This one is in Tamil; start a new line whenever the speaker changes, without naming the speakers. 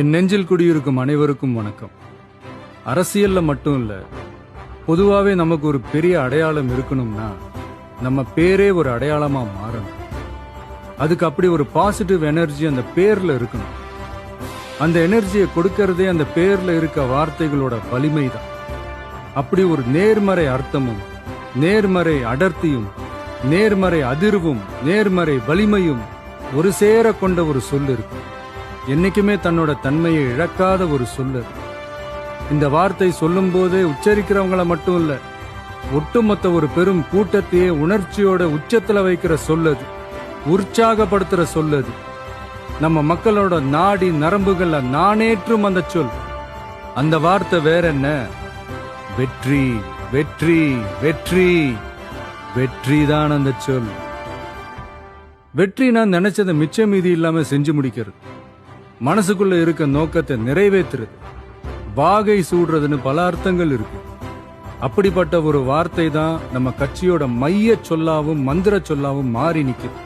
என் நெஞ்சில் குடியிருக்கும் அனைவருக்கும் வணக்கம். அரசியல்ல மட்டும் இல்ல, பொதுவாவே நமக்கு ஒரு பெரிய அடையாளம் இருக்கணும்னா நம்ம பேரே ஒரு அடையாளமா மாறணும். அதுக்கு அப்படி ஒரு பாசிட்டிவ் எனர்ஜி அந்த பேர்ல இருக்கணும். அந்த எனர்ஜியை கொடுக்கறதே அந்த பேர்ல இருக்க வார்த்தைகளோட வலிமை தான். அப்படி ஒரு நேர்மறை அர்த்தமும் நேர்மறை அடர்த்தியும் நேர்மறை அதிர்வும் நேர்மறை வலிமையும் ஒரு சேர கொண்ட ஒரு சொல் இருக்கு. என்னைக்குமே தன்னோட தன்மையை இழக்காத ஒரு சொல். இந்த வார்த்தை சொல்லும் போதே உச்சரிக்கிறவங்கள மட்டும் இல்ல, ஒட்டுமொத்த ஒரு பெரும் கூட்டத்தையே உணர்ச்சியோட உச்சத்துல வைக்கிற சொல்லது, உற்சாகப்படுத்துற சொல்லது. நம்ம மக்களோட நாடி நரம்புகள்ல நானேற்றும் அந்த சொல். அந்த வார்த்தை வேற என்ன? வெற்றி, வெற்றி, வெற்றி. வெற்றி தான் அந்த சொல். வெற்றி நான் நினைச்சதை மிச்ச மீதி இல்லாம செஞ்சு முடிக்கிறது, மனசுக்குள்ள இருக்க நோக்கத்தை நிறைவேற்றுறது, வாகை சூடுறதுன்னு பல அர்த்தங்கள் இருக்கு. அப்படிப்பட்ட ஒரு வார்த்தை தான் நம்ம கட்சியோட மைய சொல்லாவும் மந்திர சொல்லாவும் மாறி நிக்குது.